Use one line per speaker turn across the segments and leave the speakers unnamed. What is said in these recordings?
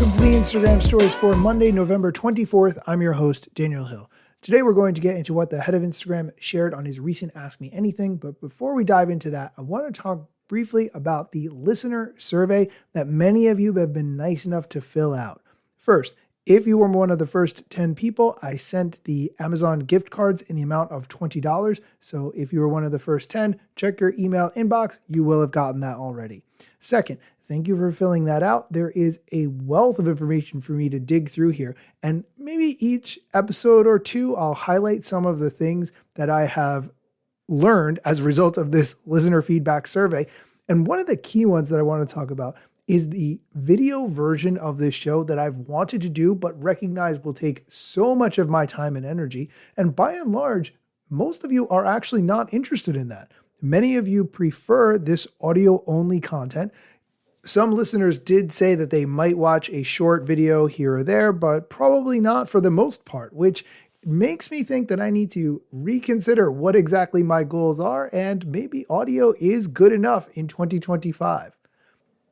Welcome to the Instagram Stories for Monday, November 24th. I'm your host, Daniel Hill. Today we're going to get into what the head of Instagram shared on his recent Ask Me Anything. But before we dive into that, I want to talk briefly about the listener survey that many of you have been nice enough to fill out. First, if you were one of the first 10 people, I sent the Amazon gift cards in the amount of $20. So if you were one of the first 10, check your email inbox. You will have gotten that already. Second, thank you for filling that out. There is a wealth of information for me to dig through here. And maybe each episode or two, I'll highlight some of the things that I have learned as a result of this listener feedback survey. And one of the key ones that I want to talk about is the video version of this show that I've wanted to do, but recognize will take so much of my time and energy. And by and large, most of you are actually not interested in that. Many of you prefer this audio only content. Some listeners did say that they might watch a short video here or there, but probably not for the most part, which makes me think that I need to reconsider what exactly my goals are, and maybe audio is good enough in 2025.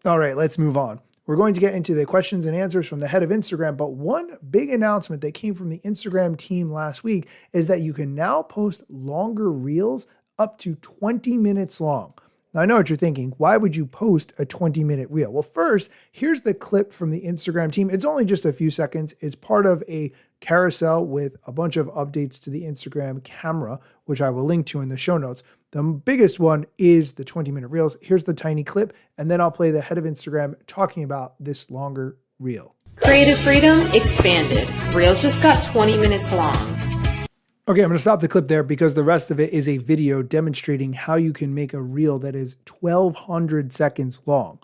All right, let's move on. We're going to get into the questions and answers from the head of Instagram, but one big announcement that came from the Instagram team last week is that you can now post longer reels up to 20 minutes long. Now, I know what you're thinking. Why would you post a 20-minute reel? Well, first, here's the clip from the Instagram team. It's only just a few seconds. It's part of a carousel with a bunch of updates to the Instagram camera, which I will link to in the show notes. The biggest one is the 20-minute reels. Here's the tiny clip, and then I'll play the head of Instagram talking about this longer reel.
Creative freedom expanded. Reels just got 20 minutes long.
Okay, I'm going to stop the clip there because the rest of it is a video demonstrating how you can make a reel that is 1,200 seconds long.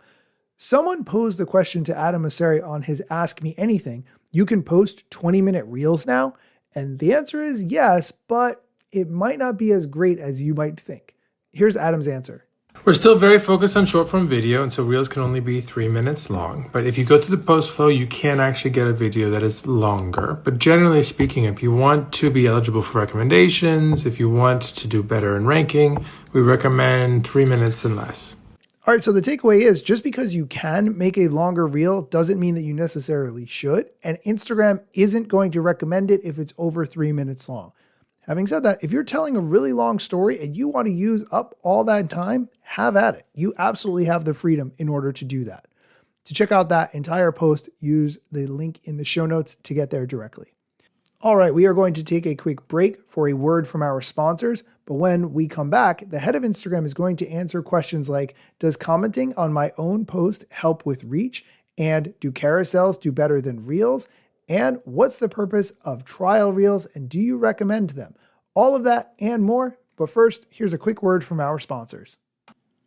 Someone posed the question to Adam Mosseri on his Ask Me Anything. You can post 20-minute reels now? And the answer is yes, but it might not be as great as you might think. Here's Adam's answer.
We're still very focused on short form video, and so reels can only be 3 minutes long. But if you go through the post flow, you can actually get a video that is longer. But generally speaking, if you want to be eligible for recommendations, if you want to do better in ranking, we recommend 3 minutes and less.
All right, so the takeaway is just because you can make a longer reel doesn't mean that you necessarily should. And Instagram isn't going to recommend it if it's over 3 minutes long. Having said that, if you're telling a really long story and you want to use up all that time, have at it. You absolutely have the freedom in order to do that. To check out that entire post, use the link in the show notes to get there directly. All right, we are going to take a quick break for a word from our sponsors. But when we come back, the head of Instagram is going to answer questions like, does commenting on my own post help with reach? And do carousels do better than reels? And what's the purpose of trial reels, and do you recommend them? All of that and more. But first, here's a quick word from our sponsors.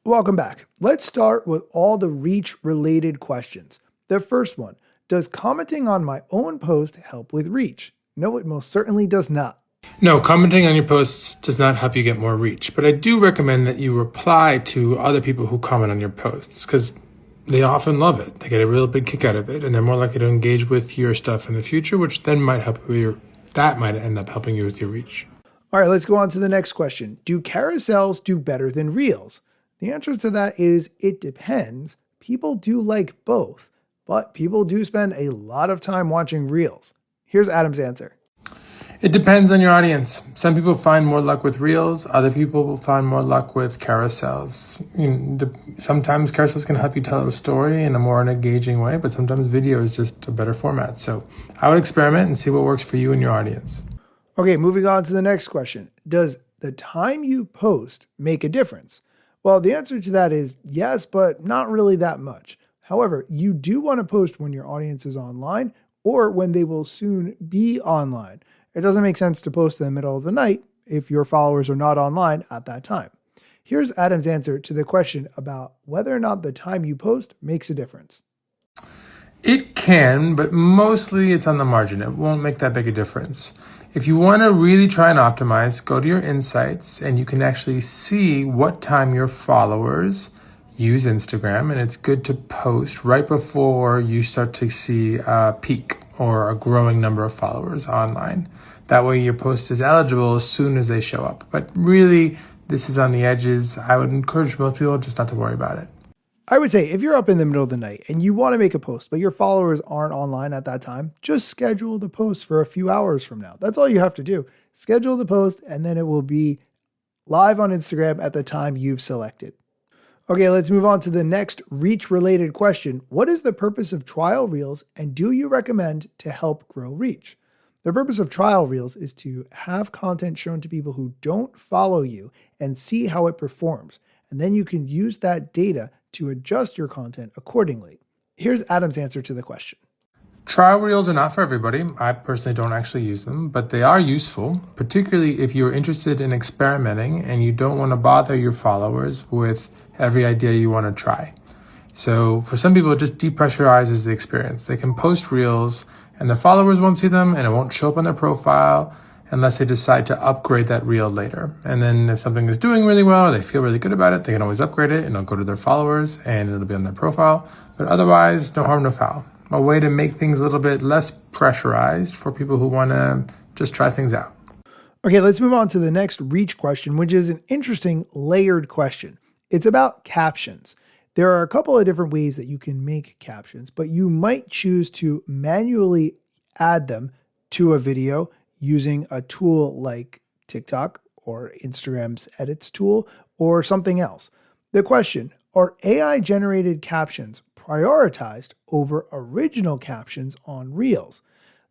Welcome back. Let's start with all the reach-related questions. The first one, does commenting on my own post help with reach? No, it most certainly does not.
No, commenting on your posts does not help you get more reach, but I do recommend that you reply to other people who comment on your posts, because they often love it. They get a real big kick out of it, and they're more likely to engage with your stuff in the future, which then might end up helping you with your reach.
All right, let's go on to the next question. Do carousels do better than reels? The answer to that is it depends. People do like both, but people do spend a lot of time watching reels. Here's Adam's answer.
It depends on your audience. Some people find more luck with reels. Other people will find more luck with carousels. Sometimes carousels can help you tell a story in a more engaging way, but sometimes video is just a better format. So I would experiment and see what works for you and your audience.
Okay, moving on to the next question. Does the time you post make a difference? Well, the answer to that is yes, but not really that much. However, you do want to post when your audience is online or when they will soon be online. It doesn't make sense to post in the middle of the night if your followers are not online at that time. Here's Adam's answer to the question about whether or not the time you post makes a difference.
It can, but mostly it's on the margin. It won't make that big a difference. If you want to really try and optimize, go to your insights and you can actually see what time your followers use Instagram. And it's good to post right before you start to see a peak or a growing number of followers online. That way your post is eligible as soon as they show up. But really, this is on the edges. I would encourage most people just not to worry about it.
I would say if you're up in the middle of the night and you want to make a post, but your followers aren't online at that time, just schedule the post for a few hours from now. That's all you have to do. Schedule the post and then it will be live on Instagram at the time you've selected. Okay, let's move on to the next reach related question. What is the purpose of trial reels and do you recommend to help grow reach? The purpose of trial reels is to have content shown to people who don't follow you and see how it performs. And then you can use that data to adjust your content accordingly. Here's Adam's answer to the question.
Trial reels are not for everybody. I personally don't actually use them, but they are useful, particularly if you're interested in experimenting and you don't want to bother your followers with every idea you want to try. So for some people, it just depressurizes the experience. They can post reels and their followers won't see them and it won't show up on their profile unless they decide to upgrade that reel later. And then if something is doing really well, or they feel really good about it, they can always upgrade it and it'll go to their followers and it'll be on their profile. But otherwise, no harm, no foul. A way to make things a little bit less pressurized for people who want to just try things out.
Okay, let's move on to the next reach question, which is an interesting layered question. It's about captions. There are a couple of different ways that you can make captions, but you might choose to manually add them to a video using a tool like TikTok or Instagram's edits tool or something else. The question, are AI generated captions prioritized over original captions on Reels?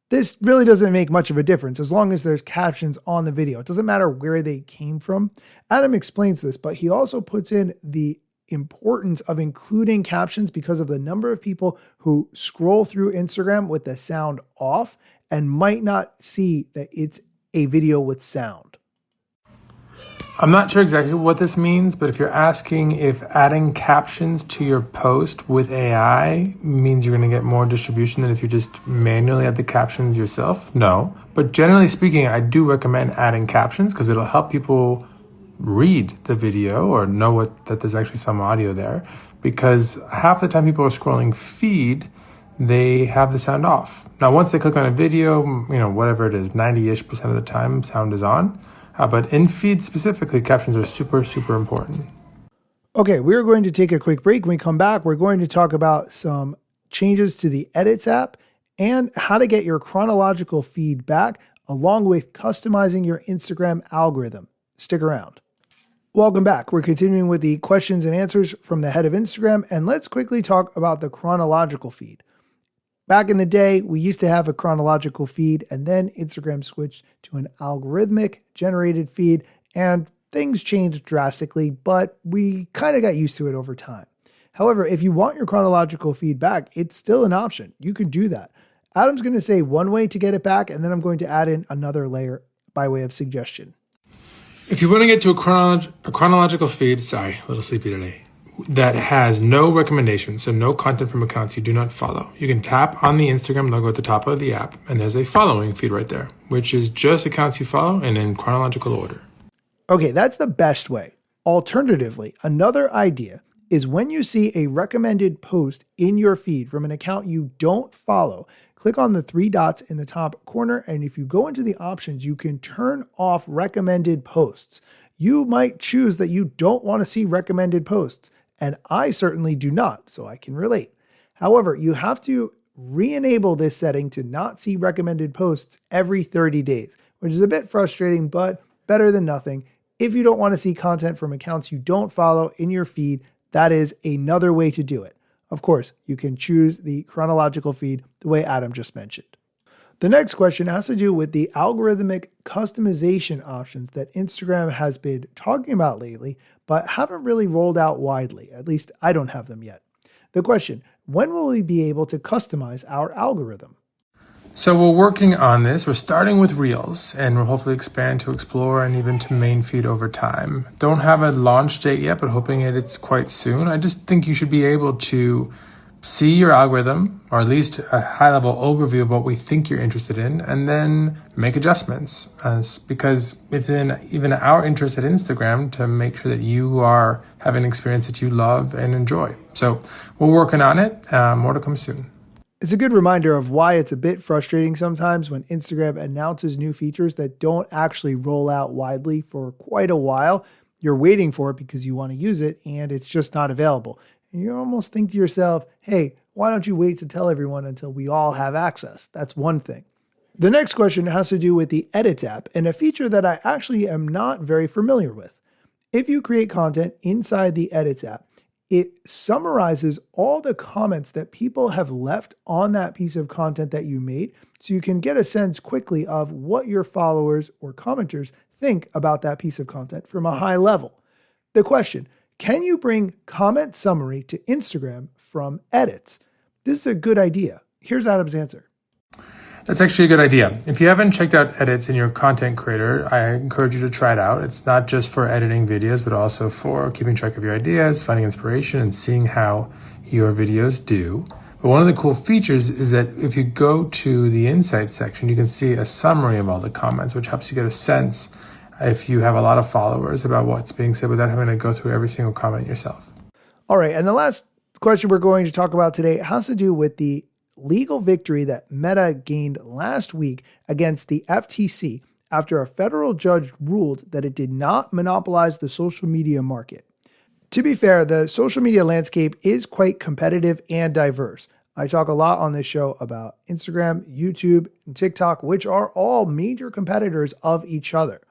This really doesn't make much of a difference as long as there's captions on the video. It doesn't matter where they came from. Adam explains this, but he also puts in the importance of including captions because of the number of people who scroll through Instagram with the sound off and might not see that it's a video with sound.
I'm not sure exactly what this means, but if you're asking if adding captions to your post with AI means you're going to get more distribution than if you just manually add the captions yourself, no. But generally speaking, I do recommend adding captions because it'll help people read the video or know that there's actually some audio there, because half the time people are scrolling feed, they have the sound off. Now, once they click on a video, whatever it is, 90-ish% of the time sound is on. But in feed specifically, captions are super, super important.
Okay, we're going to take a quick break. When we come back, we're going to talk about some changes to the Edits app and how to get your chronological feed back, along with customizing your Instagram algorithm. Stick around. Welcome back. We're continuing with the questions and answers from the head of Instagram, and let's quickly talk about the chronological feed. Back in the day, we used to have a chronological feed, and then Instagram switched to an algorithmic generated feed, and things changed drastically, but we kind of got used to it over time. However, if you want your chronological feed back, it's still an option. You can do that. Adam's going to say one way to get it back, and then I'm going to add in another layer by way of suggestion.
If you want to get to a chronological feed, sorry, a little sleepy today, that has no recommendations, so no content from accounts you do not follow, you can tap on the Instagram logo at the top of the app, and there's a following feed right there, which is just accounts you follow and in chronological order.
Okay, that's the best way. Alternatively, another idea is when you see a recommended post in your feed from an account you don't follow, click on the three dots in the top corner, and if you go into the options, you can turn off recommended posts. You might choose that you don't want to see recommended posts, and I certainly do not, so I can relate. However, you have to re-enable this setting to not see recommended posts every 30 days, which is a bit frustrating, but better than nothing. If you don't want to see content from accounts you don't follow in your feed, that is another way to do it. Of course, you can choose the chronological feed the way Adam just mentioned. The next question has to do with the algorithmic customization options that Instagram has been talking about lately, but haven't really rolled out widely. At least I don't have them yet. The question, when will we be able to customize our algorithm?
So we're working on this. We're starting with Reels, and we'll hopefully expand to Explore and even to main feed over time. Don't have a launch date yet, but hoping it's quite soon. I just think you should be able to see your algorithm, or at least a high-level overview of what we think you're interested in, and then make adjustments. Because it's in even our interest at Instagram to make sure that you are having an experience that you love and enjoy. So we're working on it. More to come soon.
It's a good reminder of why it's a bit frustrating sometimes when Instagram announces new features that don't actually roll out widely for quite a while. You're waiting for it because you want to use it and it's just not available. And you almost think to yourself, hey, why don't you wait to tell everyone until we all have access? That's one thing. The next question has to do with the Edits app and a feature that I actually am not very familiar with. If you create content inside the Edits app, it summarizes all the comments that people have left on that piece of content that you made, so you can get a sense quickly of what your followers or commenters think about that piece of content from a high level. The question, can you bring comment summary to Instagram from Edits? This is a good idea. Here's Adam's answer.
That's actually a good idea. If you haven't checked out Edits in your content creator, I encourage you to try it out. It's not just for editing videos, but also for keeping track of your ideas, finding inspiration, and seeing how your videos do. But one of the cool features is that if you go to the Insights section, you can see a summary of all the comments, which helps you get a sense if you have a lot of followers about what's being said without having to go through every single comment yourself.
All right, and the last question we're going to talk about today has to do with the legal victory that Meta gained last week against the FTC after a federal judge ruled that it did not monopolize the social media market. To be fair, the social media landscape is quite competitive and diverse. I talk a lot on this show about Instagram, YouTube, and TikTok, which are all major competitors of each other.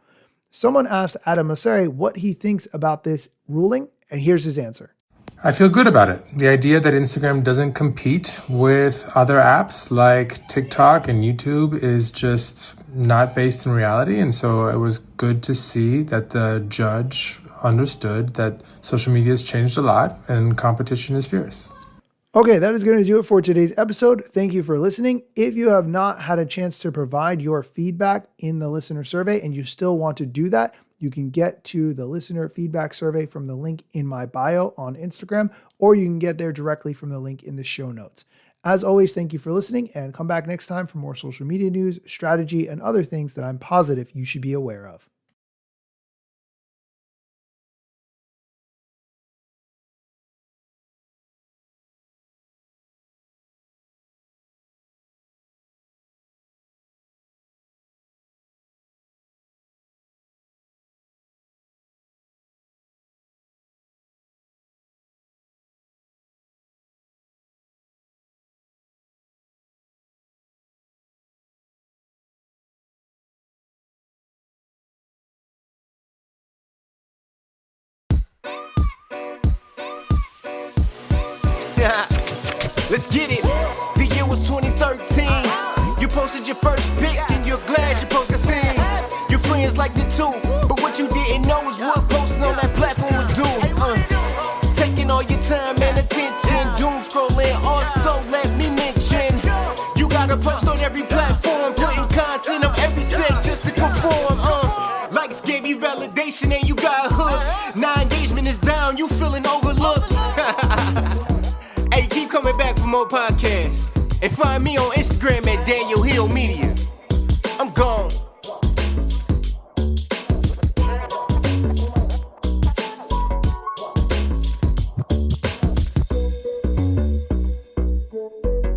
Someone asked Adam Mosseri what he thinks about this ruling, and here's his answer.
I feel good about it. The idea that Instagram doesn't compete with other apps like TikTok and YouTube is just not based in reality. And so it was good to see that the judge understood that social media has changed a lot and competition is fierce.
Okay, that is going to do it for today's episode. Thank you for listening. If you have not had a chance to provide your feedback in the listener survey and you still want to do that, you can get to the listener feedback survey from the link in my bio on Instagram, or you can get there directly from the link in the show notes. As always, thank you for listening, and come back next time for more social media news, strategy, and other things that I'm positive you should be aware of.
Let's get it. The year was 2013. You posted your first pic and you're glad your post got seen. Your friends liked it too, but what you didn't know is what posting on that platform would do. Taking all your time and attention, doom scrolling. Also, let me mention, you gotta post on every platform, putting content on every set just to conform. Likes gave you validation and you got hooked. Now engagement is down, you feeling overlooked. Hey, keep coming back for more podcasts. And find me on Instagram at Daniel Hill Media. I'm gone.